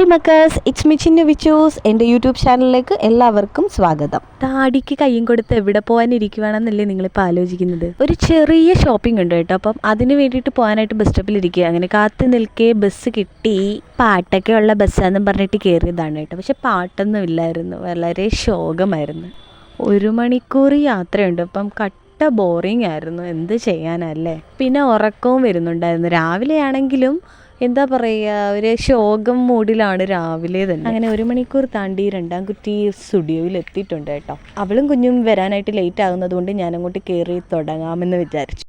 Hi മക്കേഴ്സ്, it's me Chinnu Vichus. എൻ്റെ YouTube ചാനലിലേക്ക് എല്ലാവർക്കും സ്വാഗതം. താടിക്ക് കയ്യും കൊടുത്ത് എവിടെ പോകാനിരിക്കുവാണെന്നല്ലേ നിങ്ങളിപ്പോൾ ആലോചിക്കുന്നത്. ഒരു ചെറിയ ഷോപ്പിംഗ് ഉണ്ട് കേട്ടോ. അപ്പം അതിന് വേണ്ടിയിട്ട് പോകാനായിട്ട് ബസ് സ്റ്റോപ്പിലിരിക്കുക. അങ്ങനെ കാത്തു നിൽക്കേ ബസ് കിട്ടി. പാട്ടൊക്കെ ഉള്ള ബസ്സാണെന്നും പറഞ്ഞിട്ട് കയറിയതാണ് കേട്ടോ. പക്ഷെ പാട്ടൊന്നും ഇല്ലായിരുന്നു, വളരെ ശോകമായിരുന്നു. 1 മണിക്കൂർ യാത്രയുണ്ട്. അപ്പം ബോറിംഗ് ആയിരുന്നു, എന്ത് ചെയ്യാനല്ലേ. പിന്നെ ഉറക്കവും വരുന്നുണ്ടായിരുന്നു. രാവിലെ ആണെങ്കിലും എന്താ പറയുക, ഒരു ശോകം മൂഡിലാണ് രാവിലെ തന്നെ. അങ്ങനെ 1 മണിക്കൂർ താണ്ടി 2-ാം കുറ്റി സ്റ്റുഡിയോയിൽ എത്തിയിട്ടുണ്ട് കേട്ടോ. അവളും കുഞ്ഞും വരാനായിട്ട് ലേറ്റ് ആകുന്നത് കൊണ്ട് ഞാനങ്ങോട്ട് കയറി തുടങ്ങാമെന്ന് വിചാരിച്ചു.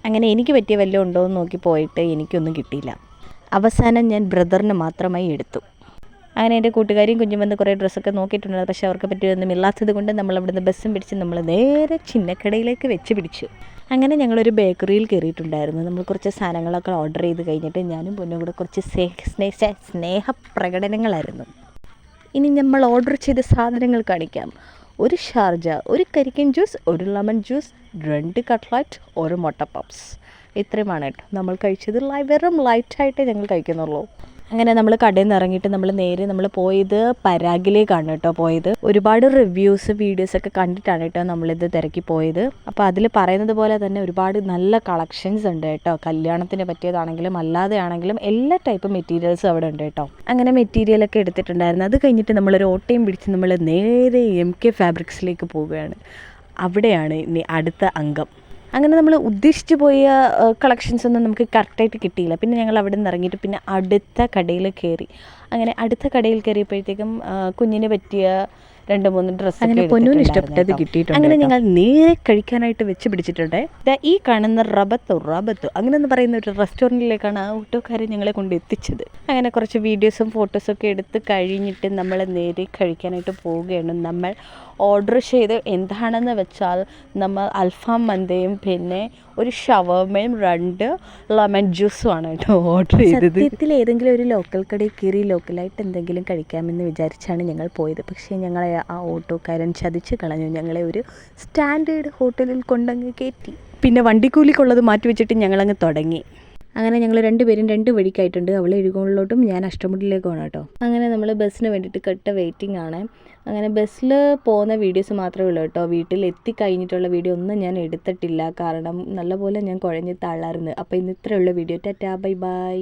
അങ്ങനെ എനിക്ക് പറ്റിയ വല്ലതും ഉണ്ടോ എന്ന് നോക്കി പോയിട്ട് എനിക്കൊന്നും കിട്ടിയില്ല. അവസാനം ഞാൻ ബ്രദറിന് മാത്രമായി എടുത്തു. അങ്ങനെ എൻ്റെ കൂട്ടുകാരിയും കുഞ്ഞും വന്ന് കുറേ ഡ്രസ്സൊക്കെ നോക്കിയിട്ടുണ്ടായിരുന്നു. പക്ഷേ അവർക്ക് പറ്റിയൊന്നും ഇല്ലാത്തത് കൊണ്ട് നമ്മൾ അവിടുന്ന് ബസ്സും പിടിച്ച് നമ്മൾ നേരെ ചിന്നക്കടയിലേക്ക് വെച്ച് പിടിച്ചു. അങ്ങനെ ഞങ്ങളൊരു ബേക്കറിയിൽ കയറിയിട്ടുണ്ടായിരുന്നു. നമ്മൾ കുറച്ച് സാധനങ്ങളൊക്കെ ഓർഡർ ചെയ്ത് കഴിഞ്ഞിട്ട് ഞാനും പൊന്നും കൂടെ കുറച്ച് സ്നേഹപ്രകടനങ്ങളായിരുന്നു. ഇനി നമ്മൾ ഓർഡർ ചെയ്ത സാധനങ്ങൾ കാണിക്കാം. 1 Sharjah, 1 കരിക്കൻ juice, 1 lemon juice, 2 cutlet, 1 മുട്ട പപ്സ്. ഇത്രയുമാണ് കേട്ടോ നമ്മൾ കഴിച്ചത്. വെറും ലൈറ്റായിട്ടേ ഞങ്ങൾ കഴിക്കുന്നുള്ളൂ. അങ്ങനെ നമ്മൾ കടയിൽ നിന്ന് ഇറങ്ങിയിട്ട് നമ്മൾ പോയത് പരാഗിലേക്കാണ് കേട്ടോ പോയത്. ഒരുപാട് റിവ്യൂസ് വീഡിയോസൊക്കെ കണ്ടിട്ടാണ് കേട്ടോ നമ്മളിത് തിരക്കി പോയത്. അപ്പോൾ അതിൽ പറയുന്നത് പോലെ തന്നെ ഒരുപാട് നല്ല കളക്ഷൻസ് ഉണ്ട് കേട്ടോ. കല്യാണത്തിന് പറ്റിയതാണെങ്കിലും അല്ലാതെ ആണെങ്കിലും എല്ലാ ടൈപ്പ് മെറ്റീരിയൽസും അവിടെ ഉണ്ട് കേട്ടോ. അങ്ങനെ മെറ്റീരിയലൊക്കെ എടുത്തിട്ടുണ്ടായിരുന്നു. അത് കഴിഞ്ഞിട്ട് നമ്മളൊരു ഓട്ടയും പിടിച്ച് നമ്മൾ നേരെ MK ഫാബ്രിക്സിലേക്ക് പോവുകയാണ്. അവിടെയാണ് ഇനി അടുത്ത അംഗം. അങ്ങനെ നമ്മൾ ഉദ്ദേശിച്ച് പോയ കളക്ഷൻസ് ഒന്നും നമുക്ക് കറക്റ്റായിട്ട് കിട്ടിയില്ല. പിന്നെ ഞങ്ങൾ അവിടെ നിന്ന് ഇറങ്ങിയിട്ട് പിന്നെ അടുത്ത കടയിൽ കയറി. അങ്ങനെ അടുത്ത കടയിൽ കയറിയപ്പോഴത്തേക്കും കുഞ്ഞിന് പറ്റിയ 2-3 ഡ്രസ്സ് അങ്ങനെ പൊന്നൂന് ഇഷ്ടപ്പെട്ടത് കിട്ടിയിട്ടുണ്ട്. അങ്ങനെ ഞങ്ങൾ നേരെ കഴിക്കാനായിട്ട് വെച്ച് പിടിച്ചിട്ടുണ്ട്. ഈ കാണുന്ന റബത്തു അങ്ങനെ എന്ന് പറയുന്ന ഒരു റെസ്റ്റോറൻറ്റിലേക്കാണ് ആ ഓട്ടോക്കാരൻ ഞങ്ങളെ കൊണ്ട് എത്തിച്ചത്. അങ്ങനെ കുറച്ച് വീഡിയോസും ഫോട്ടോസൊക്കെ എടുത്ത് കഴിഞ്ഞിട്ട് നമ്മൾ നേരെ കഴിക്കാനായിട്ട് പോവുകയാണ്. നമ്മൾ ഓർഡർ ചെയ്ത് എന്താണെന്ന് വെച്ചാൽ നമ്മൾ അൽഫാം മന്തിയും പിന്നെ ഒരു ഷവർമയും 2 ലെമൺ ജ്യൂസുമാണ് കേട്ടോ ഓർഡർ ചെയ്തത്. സത്യത്തിൽ ഏതെങ്കിലും ഒരു ലോക്കൽ കടയിൽ കയറി ലോക്കലായിട്ട് എന്തെങ്കിലും കഴിക്കാമെന്ന് വിചാരിച്ചാണ് ഞങ്ങൾ പോയത്. പക്ഷേ ഞങ്ങളെ ആ ഓട്ടോക്കാരൻ ചതിച്ച് കളഞ്ഞു. ഞങ്ങളെ ഒരു സ്റ്റാൻഡേർഡ് ഹോട്ടലിൽ കൊണ്ടങ്ങ് കയറ്റി. പിന്നെ വണ്ടിക്കൂലിക്കുള്ളത് മാറ്റി വെച്ചിട്ട് ഞങ്ങളങ്ങ് തുടങ്ങി. അങ്ങനെ ഞങ്ങൾ 2 പേരും 2 വഴിക്കായിട്ടുണ്ട്. അവൾ എഴുകോളിലോട്ടും ഞാൻ അഷ്ടമുടിയിലേക്കുമാണ് കേട്ടോ. അങ്ങനെ നമ്മൾ ബസ്സിന് വേണ്ടിയിട്ട് വെയിറ്റിംഗ് ആണ്. അങ്ങനെ ബസ്സിൽ പോകുന്ന വീഡിയോസ് മാത്രമേ ഉള്ളൂ കേട്ടോ. വീട്ടിൽ എത്തിക്കഴിഞ്ഞിട്ടുള്ള വീഡിയോ ഒന്നും ഞാൻ എടുത്തിട്ടില്ല. കാരണം നല്ലപോലെ ഞാൻ കുഴഞ്ഞ് തള്ളാറുണ്ട്. അപ്പോൾ ഇന്ന് ഇത്രയുള്ള വീഡിയോ. Tata, bye bye.